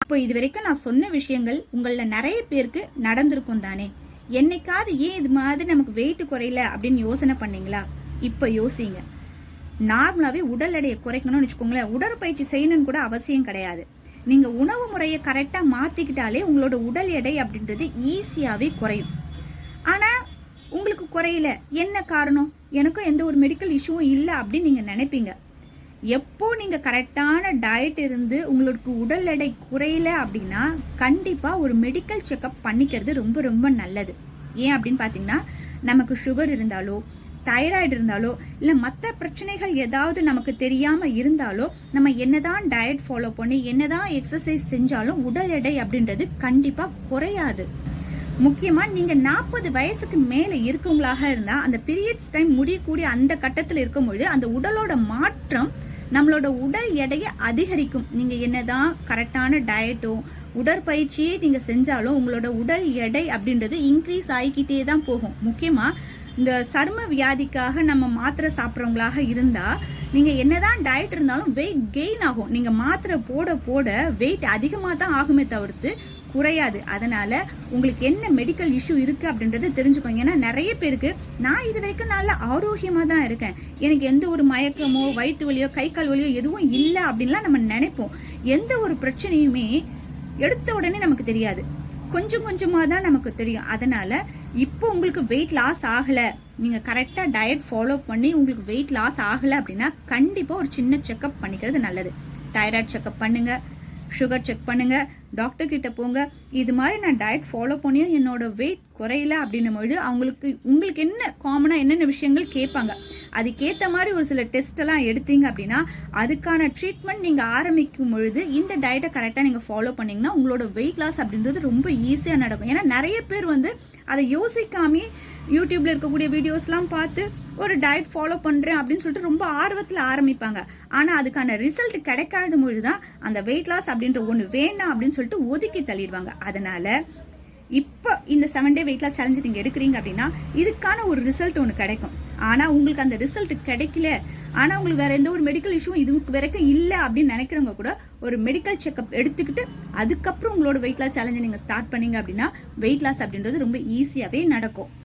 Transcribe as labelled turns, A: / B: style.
A: இப்போ இது வரைக்கும் நான் சொன்ன விஷயங்கள் உங்கள நிறைய பேருக்கு நடந்திருக்கும் தானே? என்னைக்காவது ஏன் இது மாதிரி நமக்கு வெயிட் குறையல அப்படின்னு யோசனை பண்ணீங்களா? இப்போ யோசிங்க. நார்மலாவே உடல் எடையை குறைக்கணும்னு வச்சுக்கோங்களேன், உடற்பயிற்சி செய்யணும்னு கூட அவசியம் கிடையாது. நீங்க உணவு முறையை கரெக்டா மாத்திக்கிட்டாலே உங்களோட உடல் எடை அப்படின்றது ஈஸியாவே குறையும். ஆனா உங்களுக்கு குறையல, என்ன காரணம்? எனக்கும் எந்த ஒரு மெடிக்கல் இஷ்யூவும் இல்லை அப்படின்னு நீங்க நினைப்பீங்க. எப்போ நீங்க கரெக்டான டயட் இருந்து உங்களுக்கு உடல் எடை குறையல அப்படின்னா கண்டிப்பா ஒரு மெடிக்கல் செக்அப் பண்ணிக்கிறது ரொம்ப ரொம்ப நல்லது. ஏன் அப்படின்னு பாத்தீங்கன்னா, நமக்கு சுகர் இருந்தாலோ தைராய்டு இருந்தாலோ இல்லை மற்ற பிரச்சனைகள் ஏதாவது நமக்கு தெரியாம இருந்தாலோ நம்ம என்னதான் டயட் ஃபாலோ பண்ணி என்னதான் எக்ஸசைஸ் செஞ்சாலும் உடல் எடை அப்படின்றது கண்டிப்பா குறையாது. முக்கியமா நீங்க 40 வயசுக்கு மேல இருக்கவங்களாக இருந்தா அந்த பீரியட்ஸ் டைம் முடியக்கூடிய அந்த கட்டத்தில் இருக்கும்பொழுது அந்த உடலோட மாற்றம் நம்மளோட உடல் எடையை அதிகரிக்கும். நீங்க என்னதான் கரெக்டான டயட்டும் உடற்பயிற்சியே நீங்க செஞ்சாலும் உங்களோட உடல் எடை அப்படின்றது இன்க்ரீஸ் ஆகிக்கிட்டே தான் போகும். முக்கியமா இந்த சரும வியாதிக்காக நம்ம மாத்திரை சாப்பிட்றவங்களாக இருந்தா நீங்க என்னதான் டயட் இருந்தாலும் வெயிட் கெயின் ஆகும். நீங்க மாத்திரை போட போட வெயிட் அதிகமாக தான் ஆகுமே தவிர்த்து குறையாது. அதனால உங்களுக்கு என்ன மெடிக்கல் இஷ்யூ இருக்கு அப்படின்றத தெரிஞ்சுக்கோங்க. ஏன்னா நிறைய பேருக்கு நான் இது வரைக்கும் நல்ல ஆரோக்கியமா தான் இருக்கேன், எனக்கு எந்த ஒரு மயக்கமோ வயிற்று வலியோ கை கால் வலியோ எதுவும் இல்லை அப்படின்லாம் நம்ம நினைப்போம். எந்த ஒரு பிரச்சனையுமே எடுத்த உடனே நமக்கு தெரியாது, கொஞ்சம் கொஞ்சமா தான் நமக்கு தெரியும். அதனால இப்போ உங்களுக்கு வெயிட் லாஸ் ஆகல, நீங்க கரெக்டா டயட் ஃபாலோ பண்ணி உங்களுக்கு வெயிட் லாஸ் ஆகல அப்படின்னா கண்டிப்பா ஒரு சின்ன செக்அப் பண்ணிக்கிறது நல்லது. தைராய்டு செக்அப் பண்ணுங்க, சுகர் செக் பண்ணுங்க, டாக்டர் கிட்ட போங்க. இது மாதிரி நான் டயட் ஃபாலோ பண்ணியும் என்னோட வெயிட் குறையல அப்படின்னும் பொழுது உங்களுக்கு என்ன காமனாக என்னென்ன விஷயங்கள் கேட்பாங்க, அதுக்கேற்ற மாதிரி ஒரு சில டெஸ்ட் எல்லாம் எடுத்தீங்க அப்படின்னா அதுக்கான ட்ரீட்மெண்ட் நீங்கள் ஆரம்பிக்கும் பொழுது இந்த டயட்டை கரெக்டாக நீங்கள் ஃபாலோ பண்ணிங்கன்னா உங்களோட வெயிட் லாஸ் அப்படின்றது ரொம்ப ஈஸியாக நடக்கும். ஏன்னா நிறைய பேர் அதை யோசிக்காமே யூடியூப்ல இருக்கக்கூடிய வீடியோஸ்லாம் பார்த்து ஒரு டயட் ஃபாலோ பண்ணுறேன் அப்படின்னு சொல்லிட்டு ரொம்ப ஆர்வத்தில் ஆரம்பிப்பாங்க. ஆனால் அதுக்கான ரிசல்ட் கிடைக்காத பொழுது தான் அந்த வெயிட் லாஸ் அப்படின்ற ஒன்று வேணாம் அப்படின்னு சொல்லிட்டு ஒதுக்கி தள்ளிடுவாங்க. அதனால இப்போ இந்த 7 டே வெயிட் லாஸ் சேலஞ்சு நீங்கள் எடுக்கிறீங்க அப்படின்னா இதுக்கான ஒரு ரிசல்ட் ஒன்று கிடைக்கும். ஆனால் உங்களுக்கு அந்த ரிசல்ட் கிடைக்கல, ஆனால் உங்களுக்கு வேற எந்த ஒரு மெடிக்கல் இஷ்யூ இதுக்கு வரைக்கும் இல்லை அப்படின்னு நினைக்கிறவங்க கூட ஒரு மெடிக்கல் செக்அப் எடுத்துக்கிட்டு அதுக்கப்புறம் உங்களோட வெயிட் லாஸ் சேலஞ்சை நீங்கள் ஸ்டார்ட் பண்ணீங்க அப்படின்னா வெயிட் லாஸ் அப்படின்றது ரொம்ப ஈஸியாகவே நடக்கும்.